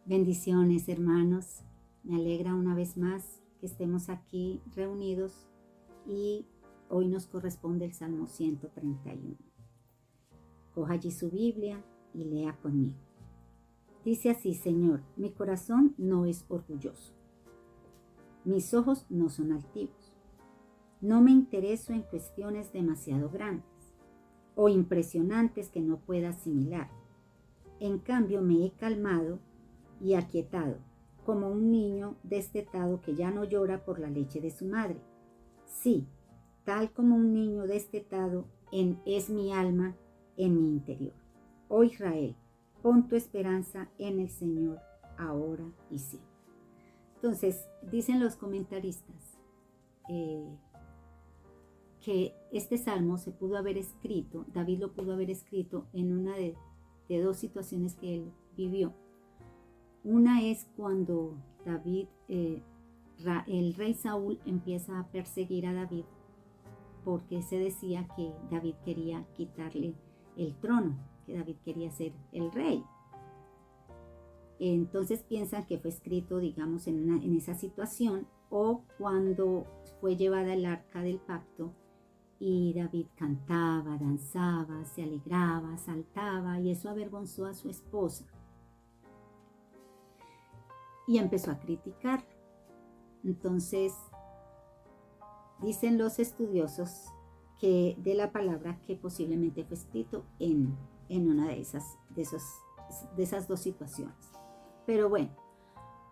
Bendiciones, hermanos. Me alegra una vez más que estemos aquí reunidos y hoy nos corresponde el Salmo 131. Coja allí su Biblia y lea conmigo. Dice así: Señor, mi corazón no es orgulloso, mis ojos no son altivos. No me intereso en cuestiones demasiado grandes o impresionantes que no pueda asimilar. En cambio, me he calmado y aquietado, como un niño destetado que ya no llora por la leche de su madre. Sí, tal como un niño destetado es mi alma en mi interior. Oh Israel, pon tu esperanza en el Señor, ahora y siempre. Entonces, dicen los comentaristas que este salmo se pudo haber escrito, David lo pudo haber escrito en una de dos situaciones que él vivió. Una es cuando el rey Saúl empieza a perseguir a David porque se decía que David quería quitarle el trono, que David quería ser el rey. Entonces piensan que fue escrito, digamos, en esa situación, o cuando fue llevada el arca del pacto y David cantaba, danzaba, se alegraba, saltaba, y eso avergonzó a su esposa. Y empezó a criticar. Entonces, dicen los estudiosos que de la palabra que posiblemente fue escrito en una de esas dos situaciones. Pero bueno,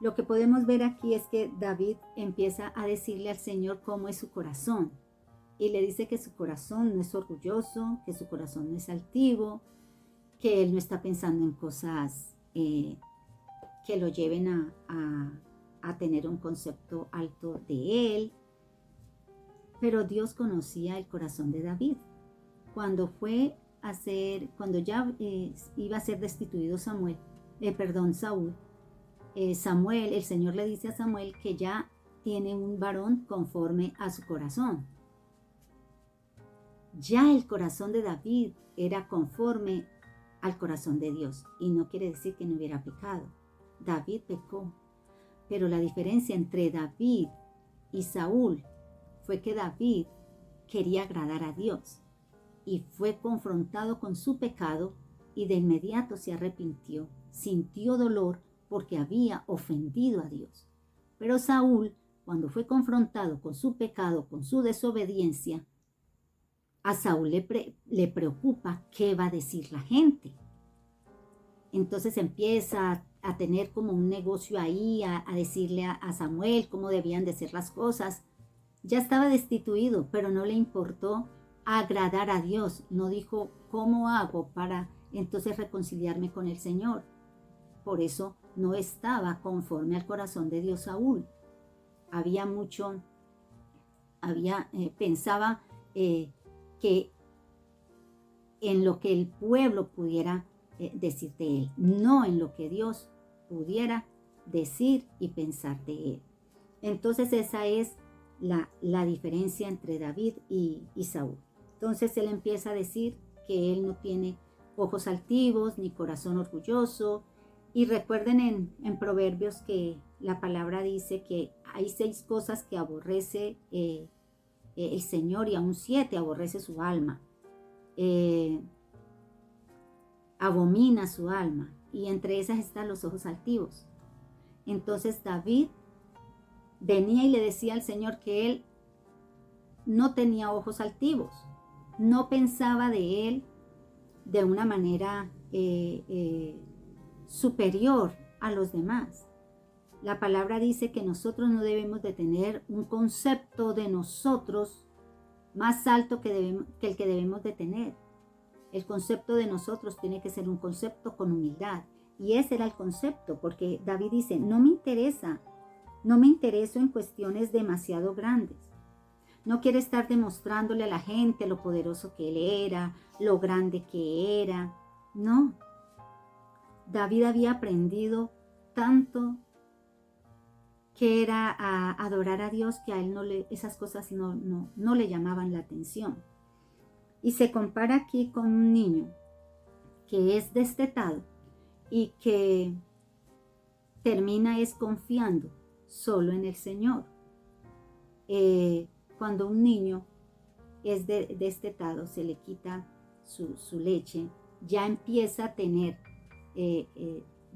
lo que podemos ver aquí es que David empieza a decirle al Señor cómo es su corazón. Y le dice que su corazón no es orgulloso, que su corazón no es altivo, que él no está pensando en cosas que lo lleven a tener un concepto alto de él. Pero Dios conocía el corazón de David. Cuando ya iba a ser destituido Saúl, el Señor le dice a Samuel que ya tiene un varón conforme a su corazón. Ya el corazón de David era conforme al corazón de Dios, y no quiere decir que no hubiera pecado. David pecó, pero la diferencia entre David y Saúl fue que David quería agradar a Dios y fue confrontado con su pecado y de inmediato se arrepintió, sintió dolor porque había ofendido a Dios. Pero Saúl, cuando fue confrontado con su pecado, con su desobediencia, a Saúl le preocupa qué va a decir la gente. Entonces empieza a tener como un negocio ahí, a decirle a Samuel cómo debían de ser las cosas. Ya estaba destituido, pero no le importó agradar a Dios. No dijo, ¿cómo hago para entonces reconciliarme con el Señor? Por eso no estaba conforme al corazón de Dios Saúl. Pensaba que en lo que el pueblo pudiera decir de él, no en lo que Dios pudiera decir y pensar de él. Entonces esa es la diferencia entre David y Saúl. Entonces él empieza a decir que él no tiene ojos altivos ni corazón orgulloso. Y recuerden en Proverbios que la palabra dice que hay 6 cosas que aborrece el Señor, y aún 7 aborrece su alma. Abomina su alma, y entre esas están los ojos altivos. Entonces David venía y le decía al Señor que él no tenía ojos altivos, no pensaba de él de una manera superior a los demás. La palabra dice que nosotros no debemos de tener un concepto de nosotros más alto que el que debemos de tener. El concepto de nosotros tiene que ser un concepto con humildad. Y ese era el concepto, porque David dice, no me intereso en cuestiones demasiado grandes. No quiere estar demostrándole a la gente lo poderoso que él era, lo grande que era. No. David había aprendido tanto que era a adorar a Dios, que a él esas cosas no le llamaban la atención. Y se compara aquí con un niño que es destetado y que termina es confiando solo en el Señor. Cuando un niño es destetado, se le quita su leche, ya empieza a tener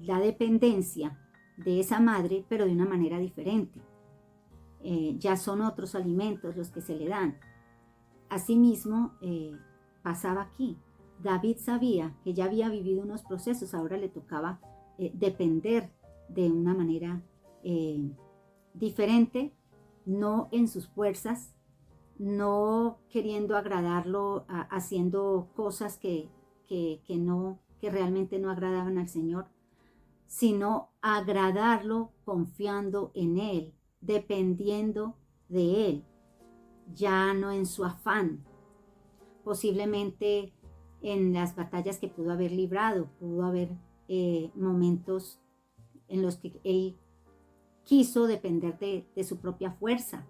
la dependencia de esa madre, pero de una manera diferente. Ya son otros alimentos los que se le dan. Asimismo, pasaba aquí. David sabía que ya había vivido unos procesos, ahora le tocaba depender de una manera diferente, no en sus fuerzas, no queriendo agradarlo, haciendo cosas que realmente no agradaban al Señor, sino agradarlo confiando en Él, dependiendo de Él, ya no en su afán. Posiblemente en las batallas que pudo haber librado, pudo haber momentos en los que Él quiso depender de su propia fuerza,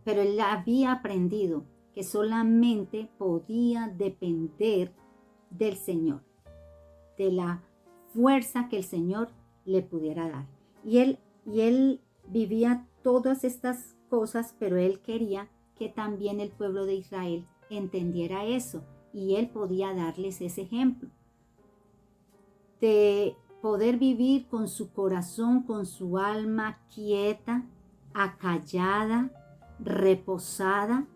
pero él había aprendido que solamente podía depender del Señor, de la fuerza que el Señor le pudiera dar. Y él vivía todas estas cosas, pero él quería que también el pueblo de Israel entendiera eso, y él podía darles ese ejemplo de poder vivir con su corazón, con su alma quieta, acallada, reposada.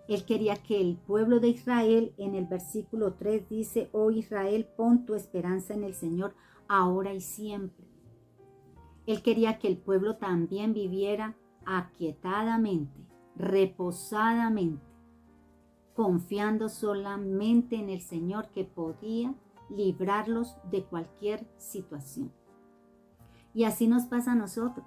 Él quería que el pueblo de Israel, en el versículo 3 dice: oh Israel, pon tu esperanza en el Señor ahora y siempre. Él quería que el pueblo también viviera aquietadamente, reposadamente, confiando solamente en el Señor, que podía librarlos de cualquier situación. Y así nos pasa a nosotros.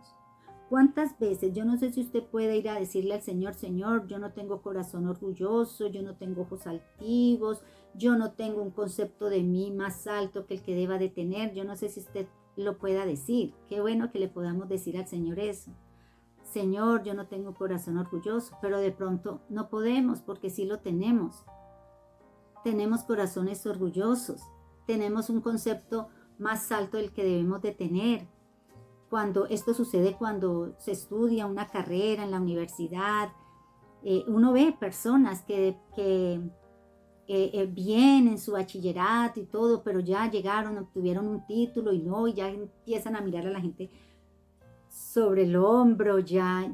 ¿Cuántas veces? Yo no sé si usted puede ir a decirle al Señor: Señor, yo no tengo corazón orgulloso, yo no tengo ojos altivos, yo no tengo un concepto de mí más alto que el que deba de tener. Yo no sé si usted lo pueda decir. Qué bueno que le podamos decir al Señor eso. Señor, yo no tengo corazón orgulloso, pero de pronto no podemos, porque sí lo tenemos. Tenemos corazones orgullosos, tenemos un concepto más alto del que debemos de tener. Cuando esto sucede, cuando se estudia una carrera en la universidad, uno ve personas que bien en su bachillerato y todo, pero ya llegaron, obtuvieron un título y ya empiezan a mirar a la gente sobre el hombro, ya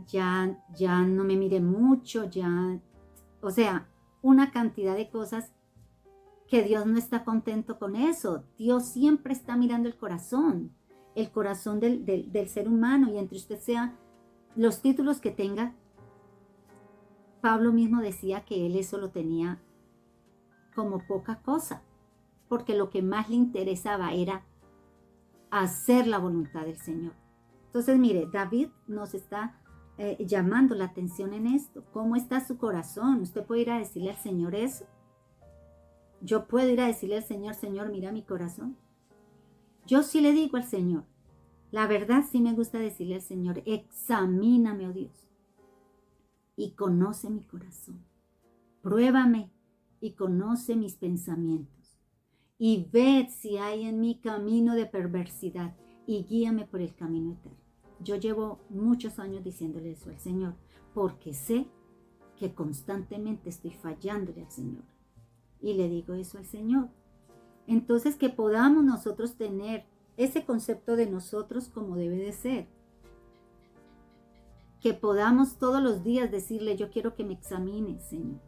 no me mire mucho, o sea, una cantidad de cosas que Dios no está contento con eso. Dios siempre está mirando el corazón del ser humano, y entre usted sea los títulos que tenga. Pablo mismo decía que él eso lo tenía como poca cosa, porque lo que más le interesaba era hacer la voluntad del Señor. Entonces, mire, David nos está llamando la atención en esto. ¿Cómo está su corazón? Usted puede ir a decirle al Señor eso. Yo puedo ir a decirle al Señor: Señor, mira mi corazón. Yo sí le digo al Señor, la verdad sí me gusta decirle al Señor: examíname, oh Dios, y conoce mi corazón. Pruébame y conoce mis pensamientos. Y ved si hay en mí camino de perversidad, y guíame por el camino eterno. Yo llevo muchos años diciéndole eso al Señor, porque sé que constantemente estoy fallándole al Señor. Y le digo eso al Señor. Entonces, que podamos nosotros tener ese concepto de nosotros como debe de ser. Que podamos todos los días decirle: yo quiero que me examines, Señor.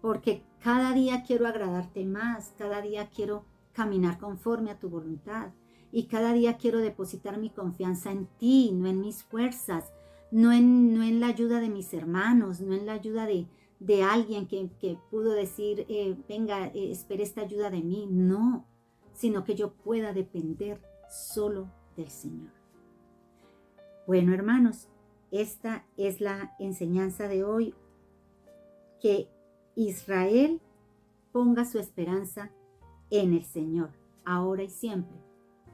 Porque cada día quiero agradarte más, cada día quiero caminar conforme a tu voluntad. Y cada día quiero depositar mi confianza en ti, no en mis fuerzas, no en la ayuda de mis hermanos, no en la ayuda de alguien que pudo decir: venga, espere esta ayuda de mí. No, sino que yo pueda depender solo del Señor. Bueno, hermanos, esta es la enseñanza de hoy. Que Israel ponga su esperanza en el Señor, ahora y siempre.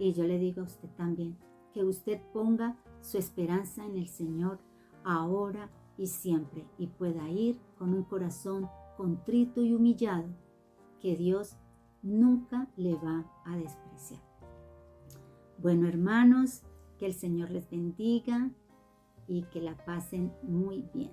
Y yo le digo a usted también, que usted ponga su esperanza en el Señor, ahora y siempre, y pueda ir con un corazón contrito y humillado, que Dios nunca le va a despreciar. Bueno, Bueno, hermanos, que el Señor les bendiga y que la pasen muy bien.